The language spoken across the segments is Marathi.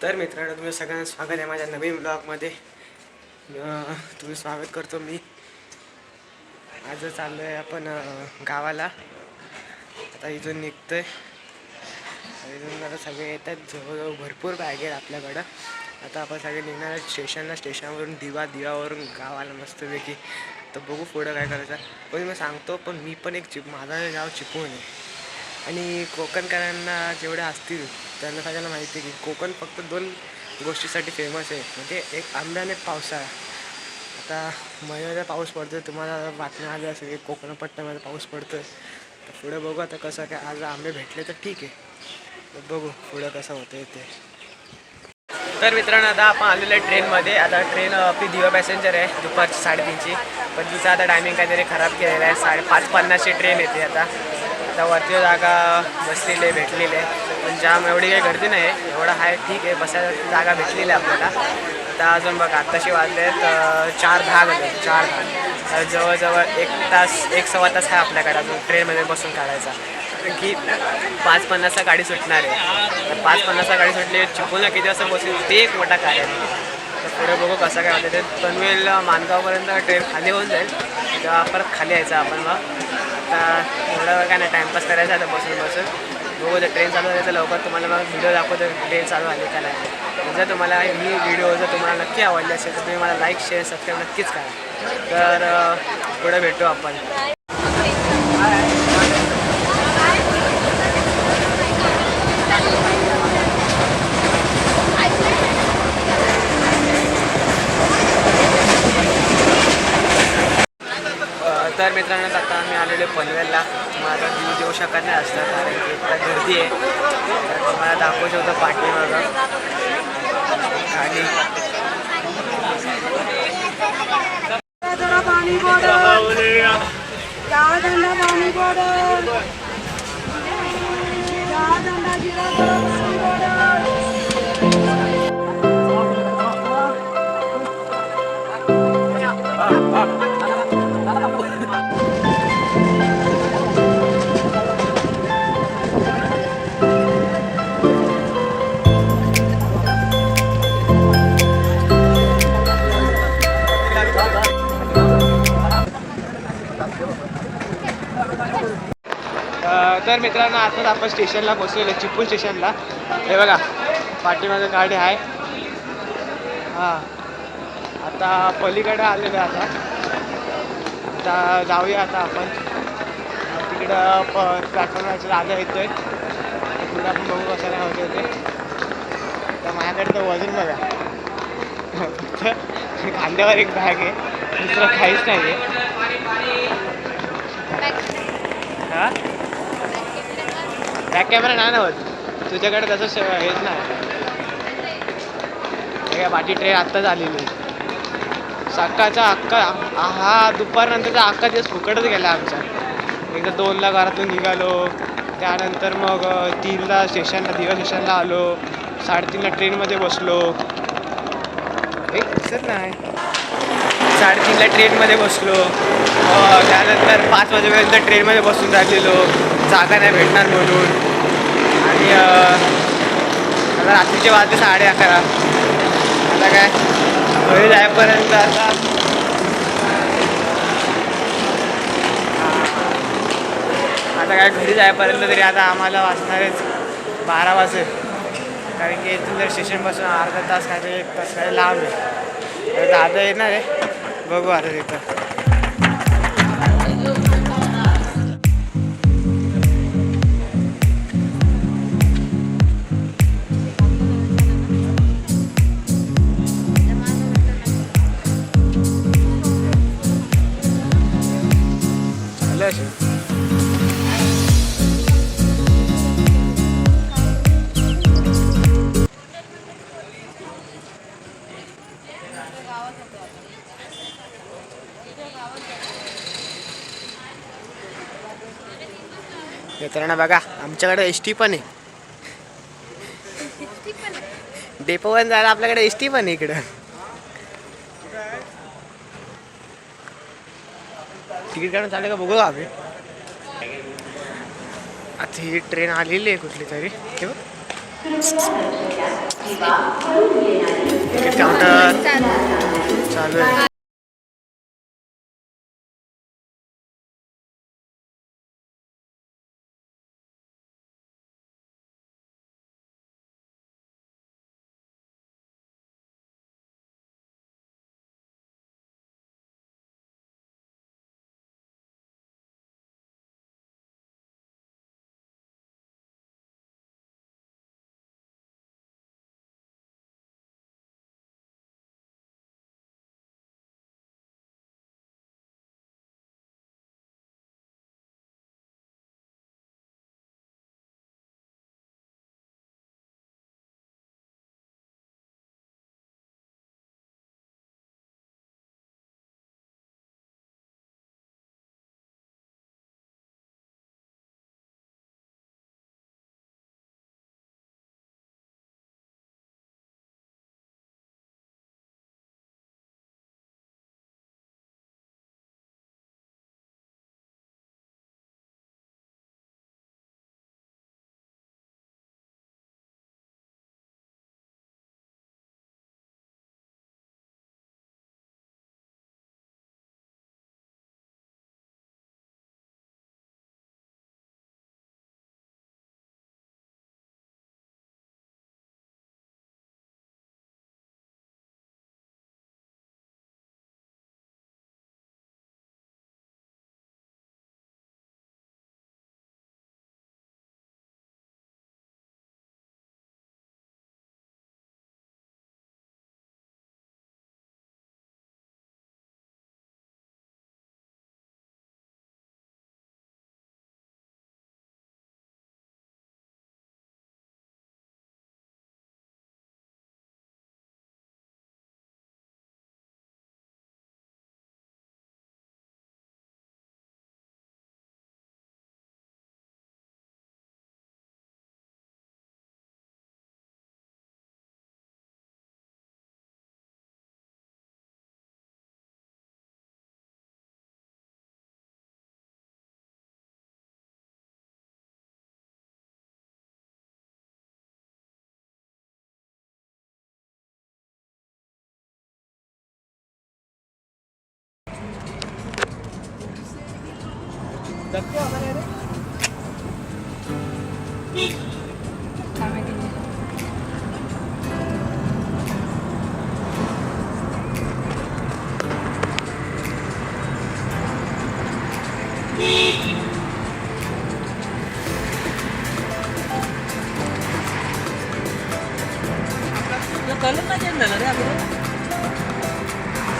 तर मित्रांनो, तुम्ही सगळ्यांना स्वागत आहे माझ्या नवीन ब्लॉगमध्ये. तुम्ही स्वागत करतो मी. आज चाललो आहे आपण गावाला. आता इथून निघतोय. इथून आता सगळे येतात, जवळजवळ भरपूर बॅग आहेत आपल्याकडं. आता आपण सगळे निघणार आहे स्टेशनवरून दिवावरून गावाला मस्तपैकी. तर बघू पुढं काय करायचं. पण मी सांगतो, पण मी पण माझं गाव चिपळूण आहे. आणि कोकणकरांना जेवढे असतील त्यांना सगळ्यांना माहिती आहे की कोकण फक्त दोन गोष्टीसाठी फेमस आहे. म्हणजे एक आंबा आणि पावसाळा. आता महिन्याचा पाऊस पडतो आहे, तुम्हाला बातम्या आल्या असेल की कोकणपट्ट्यामध्ये पाऊस पडतो आहे. तर पुढे बघू आता कसं काय. आज आंबे भेटले तर ठीक आहे, तर बघू पुढं कसं होतं आहे ते. तर मित्रांनो, आता आपण आलेलो आहे ट्रेनमध्ये. आता ट्रेन आपली दिवा पॅसेंजर आहे, दुपारची 3:30ची. पण तिचा आता टायमिंग काहीतरी खराब केलेला आहे. 5:50ची ट्रेन येते. आता वरती जागा बसलेली आहे, भेटलेली आहे. पण जाम एवढी काही गर्दी नाही आहे, एवढं आहे ठीक आहे, बसायला जागा भेटलेली आहे आपल्याला. आता अजून बघा आत्ताशी वाजले आहेत 4:10 झाले. 4:10 जवळजवळ 1 सव्वा तास आहे आपल्याकडे अजून ट्रेनमध्ये बसून काढायचा. की 5:50ला गाडी सुटणार आहे. तर 5:50ला गाडी सुटली, चिपळूणला किती वाजता बसून ते एक मोठा कार्य आहे. तर पुढे बघू कसं काय होतं ते. पनवेल माणगावपर्यंत ट्रेन खाली होऊन जाईल, तेव्हा परत खाली यायचं आपण. मग आता एवढं काय नाही, टाईमपास करायचा आता बसून बघू. जर ट्रेन चालू झाली तर लवकर तुम्हाला मग व्हिडिओ दाखवतो ट्रेन चालू झाली का नाही. जर तुम्हाला ही व्हिडिओ जर तुम्हाला नक्की आवडली असेल तर तुम्ही मला लाईक शेअर सबस्क्राईब नक्कीच करा. तर पुढे भेटू आपण. तर मित्रांनो, आता आम्ही आलेलो पनवेलला. मला आता व्ह्यू देऊ शकत नाही असतं, कारण की इतका गर्दी आहे. तर तुम्हाला दाखवू शकतो पाठीमागं खाली. तर मित्रांनो, आताच आपण स्टेशनला पोहोचलेलो, चिपळूण स्टेशनला. हे बघा पाठीमागं गाडी आहे. हां, आता पलीकडे आलेलो आहे. आता जाऊया आता आपण तिकडं प्लॅटफॉर्मला आलं येतोय. पुढं आपण बघू कसं काय होते ते. तर माझ्याकडे तर वजन बघा, फक्त खांद्यावर एक बॅग आहे, दुसरं काहीच नाही आहे. हां, बॅक कॅमेरा नाही ना होत तुझ्याकडे, तसं हेच नाही. हे काय बाकी ट्रेन आत्ताच आलेली. सकाळचा हा दुपारनंतरचा अख्खा दिवस फुकटच गेला आमचा. एकदा 2ला घरातून निघालो, त्यानंतर मग 3ला दिवा स्टेशनला आलो, 3:30ला ट्रेनमध्ये बसलो. एक दिसत नाही. 3:30ला ट्रेनमध्ये बसलो. त्यानंतर 5 वाजेपर्यंत ट्रेनमध्ये बसून राहिलेलो, जागा नाही भेटणार म्हणून. आणि आता रात्रीचे वाजले 11:30. आता काय घरी जाईपर्यंत आता काय घरी जाईपर्यंत तरी आता आम्हाला वाजणारच 12 वाजेल. कारण की इथून जर स्टेशनपासून अर्धा तास काय 1 तास काय लांब आहे. तर दादा येणार आहे, बघू आता तिथं. मित्रांनो बघा, आमच्याकडे एस टी पण आहे. डेपोवर जायला आपल्याकडे एस टी पण आहे इकडं. तिकीट काढून चालेल का बघू आम्ही. आता ही ट्रेन आलेली आहे कुठली तरी. तिकीट काउंटर चालू आहे.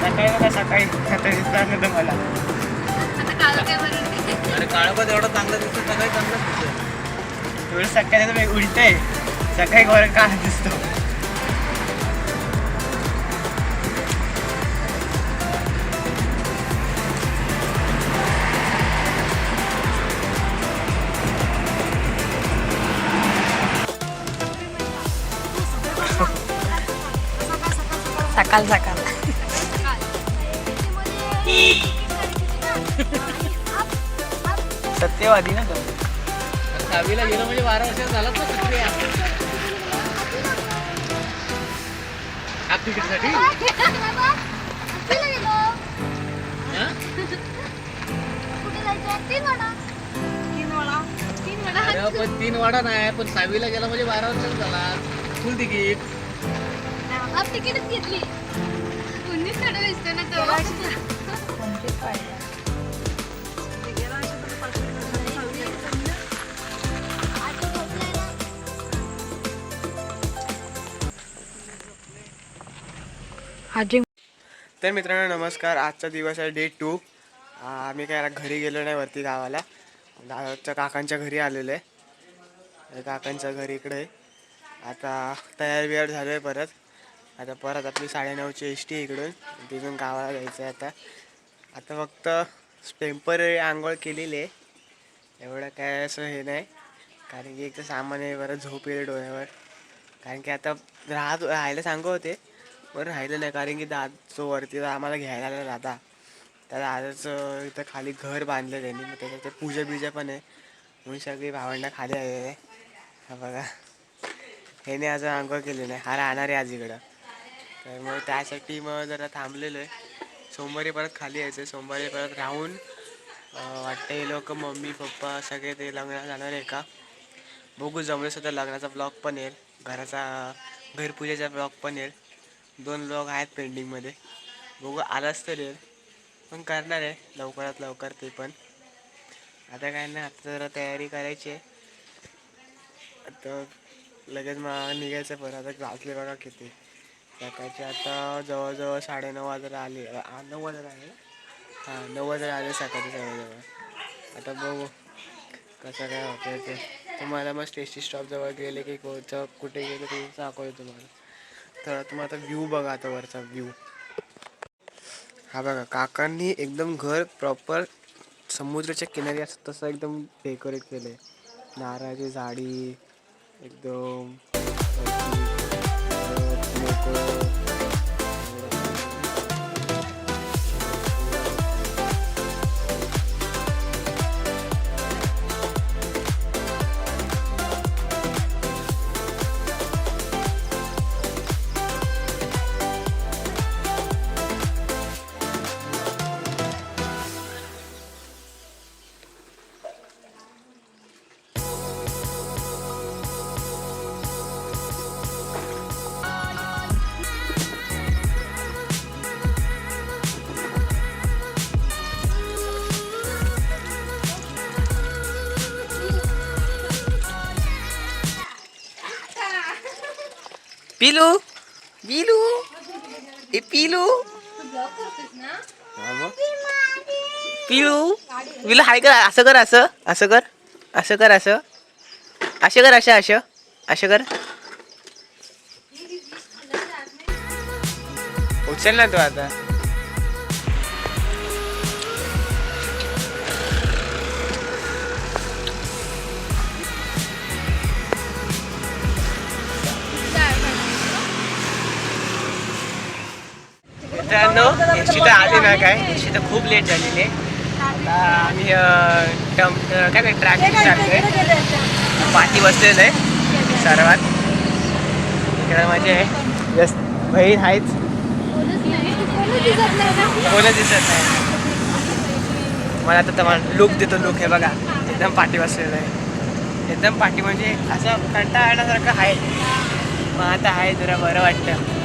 सकाळी बघा सकाळी दिसणार नाही मला. अरे काळं पण एवढं चांगलं दिसतं, सकाळी चांगलं दिसतं. थोडं सकाळी तुम्ही उलटंय सकाळी वर काळ दिसतो. सकाळ सकाळ सत्यवादी ना तो. 6वीला गेलो म्हणजे 12 वर्षाचा झालाच ना सगळे. तिकीटसाठी पण 3 वाडा नाही, पण 6वीला गेला म्हणजे 12 वर्षाचा झाला. फुल तिकीट. तिकीटच घेतली. तर मित्रांनो नमस्कार. आजचा दिवस आहे डे 2. आम्ही काय घरी गेलो नाही, वरती गावाला दादाच्या काकांच्या घरी आलेलो आहे. काकांच्या घरी इकडे आहे. आता तयार बियार झालो आहे परत. आता परत आपली 9:30ची एस टी इकडून, तिथून गावाला जायचं आहे. आता फक्त टेम्पररी आंघोळ केलेली आहे, एवढं काय असं हे नाही. कारण की एक तर सामान आहे, बरं झोप येईल डोळ्यावर. कारण की आता राहायला सांगू होते, पण राहिलं नाही. कारण की जो वरती आम्हाला घ्यायला आला दादा, त्या दादाचं इथं खाली घर बांधलं त्यांनी, मग त्याच्यात ते पूजा बिजा पण आहे म्हणून सगळी भावंडं खाली आलेले आहे. हा बघा ह्याने अजून आंघोळ केली नाही, हा राहणार आहे आज इकडं. तर मग त्यासाठी मग जरा थांबलेलो आहे. सोमवारी परत खाली यायचं, सोमवारी परत राहून वाटतं हे लोक मम्मी पप्पा सगळे ते लग्नाला जाणार आहे का बघू. जमलं सुद्धा लग्नाचा ब्लॉग पण येईल, घरपूजेचा ब्लॉग पण येईल. 2 ब्लॉग आहेत पेंडिंगमध्ये, बघू आलाच तर येईल. पण करणार आहे लवकरात लवकर ते पण. आता काय नाही, आता जरा तयारी करायची आहे. आता लगेच मग निघायचं. परत आता वाजले बघा किती, सकाळचे आता जवळजवळ 9:30 वाजायला आले. 9 वाजायला आले, हां 9 वाजायला आले सकाळचे जवळजवळ. आता बघू कसं काय होतं ते. तुम्हाला मग स्टेशन स्टॉपजवळ गेले की कुठे गेले ते दाखवतो तुम्हाला. तर तुम्हाला आता व्ह्यू बघा, आता वरचा व्ह्यू हा बघा. काकांनी एकदम घर प्रॉपर समुद्राच्या किनारी असं तसं एकदम डेकोरेट केलं आहे. नारळाची झाडी एकदम मोकळं. पिलू पिलू ए पिलू पिलू पिलू हाय कर. असं कर, असं असं कर, असं कर, असं असे कर, असं असं असं कर. उचल ना तू आता. मित्रांनो एसटी तर आली ना, काय एसटी तर खूप लेट झालेली आहे. आता आम्ही काय नाही ट्रॅफिक चाललोय. पाठी बसलेलं आहे सर्वात. इकडे माझे बहीण आहेच, कोणच दिसत नाही. मला आता तुम्हाला लुक देतो. लुक हे बघा, एकदम पाठी बसलेलं आहे. एकदम पाठी म्हणजे असं कंटाळा येण्यासारखं आहे. मग आता आहे जरा बरं वाटतं.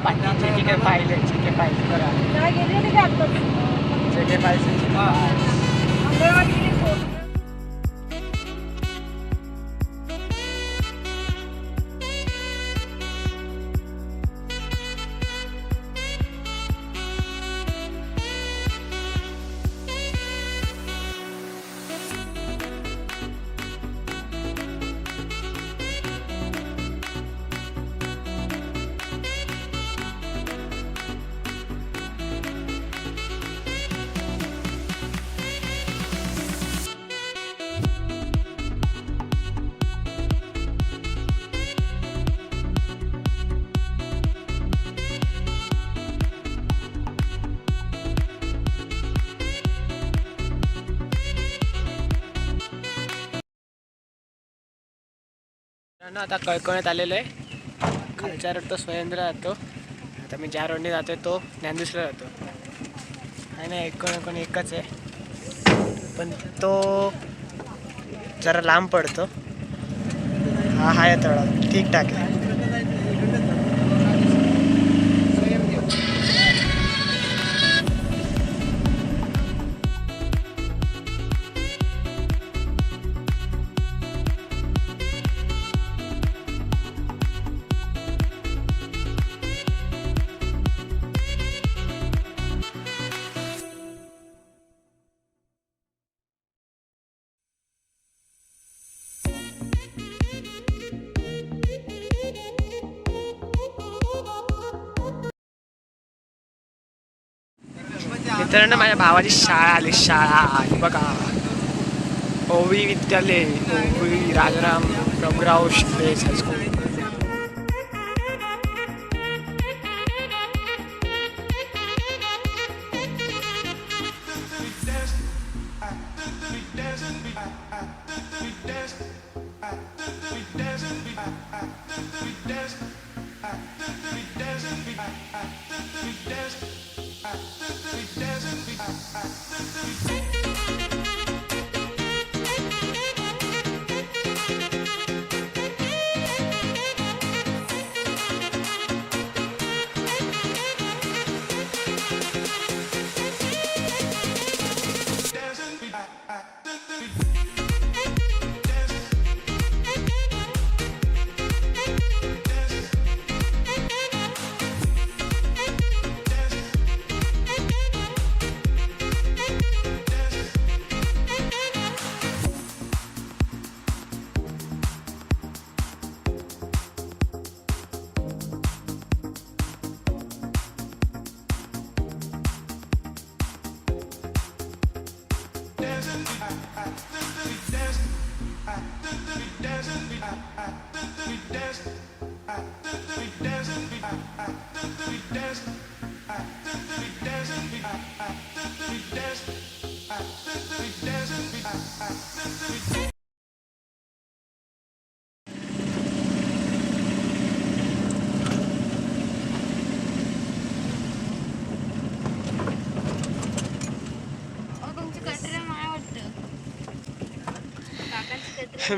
पाठीचे जे काही पाहिले बघा, जे काही पाहिजे आता कळकळण्यात आलेलो आहे. खालच्या रोड तो स्वयंद्र जातो. आता मी ज्या रोडने जातोय तो ज्ञानेश्वर जातो. नाही कोण एकच आहे, पण तो जरा लांब पडतो. हा आहे थोडा ठीक ठाक आहे. मित्रांनो माझ्या भावाची शाळा आली बघा. ओवी विद्यालय, ओवी राजाराम प्रभुराव शिंदे हायस्कूल.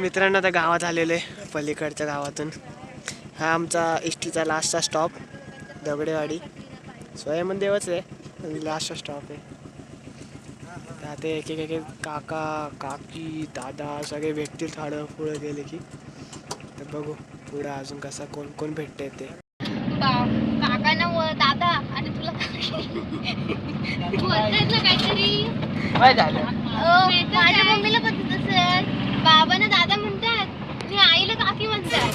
मित्रांनो आता गावात आलेलो आहे, पलीकडच्या गावातून. हा आमचा एसटीचा लास्टचा स्टॉप दगडेवाडी. स्वयं देवच आहे, लास्टचा स्टॉप आहे. आता एक एक काका काकी दादा सगळे भेटतील थोडं पुढे गेले की. तर बघू पुढं अजून कसा कोण कोण भेटते ते. काकांना दादा आणि तुला बोलतायत ना काहीतरी. काय झालं? माझ्या मम्मीला पण तसं बाबांना दादा म्हणतात आणि आईला काकी म्हणतात.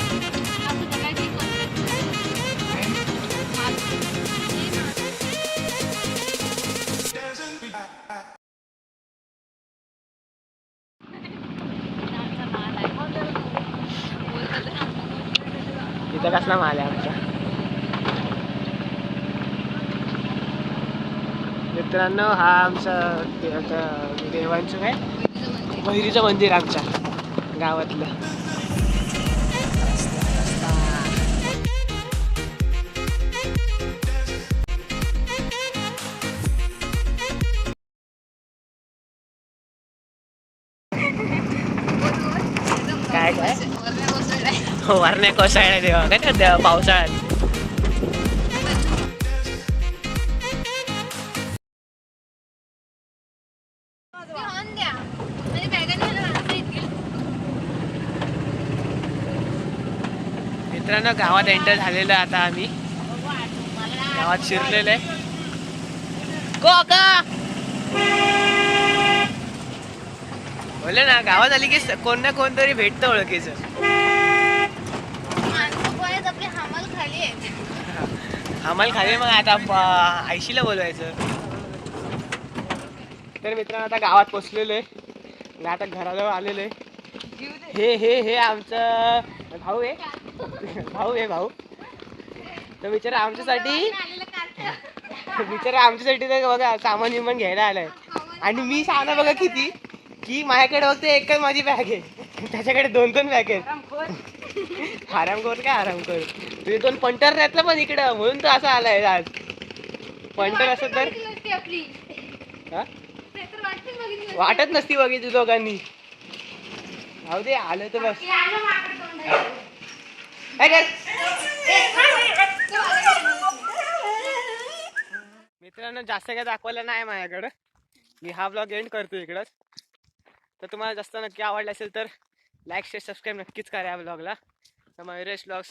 इथं कसला माल आहे आमचा? मित्रांनो हा आमचा देवांचं काय बहिरीचं मंदिर आमच्या गावातलं. काय काय वरण्या कोसळल्या देवा काय देवा पावसाळ्यात. मित्रांनो गावात एंटर झालेलं आता आम्ही गावात शिरलेलं आहे. बोले ना गावात आली की कोण ना कोणतरी भेटतं ओळखीचं. आम्हाला खाली मग आता आयशीला बोलवायचं. तर मित्रांनो आता गावात पोचलेलो आहे, आता घराजवळ आलेलो आहे. हे हे हे आमचं भाऊ आहे भाऊ. तर बिचारा आमच्यासाठी तर बघा सामान विमान घ्यायला आलाय. आणि मी सांगा बघा किती की माझ्याकडे बघते एकच माझी बॅग आहे. त्याच्याकडे 2-2 बॅग आहेत. आराम कर तुझे 2 पंटर आहेत ना पण इकडं, म्हणून तो असा आलाय आज. पंटर असत तर हा? वाटत नसती बघितली दोघांनी. जाऊ दे, आलं तर बस. काय कर? मित्रांनो, जास्त काय दाखवायला नाही माझ्याकडं. मी हा ब्लॉग एंड करतो इकडंच. तर तुम्हाला जास्त नक्की आवडला असेल तर लाईक शेअर सबस्क्राईब नक्कीच करा या ब्लॉगला. तर मयुरेश ब्लॉग्स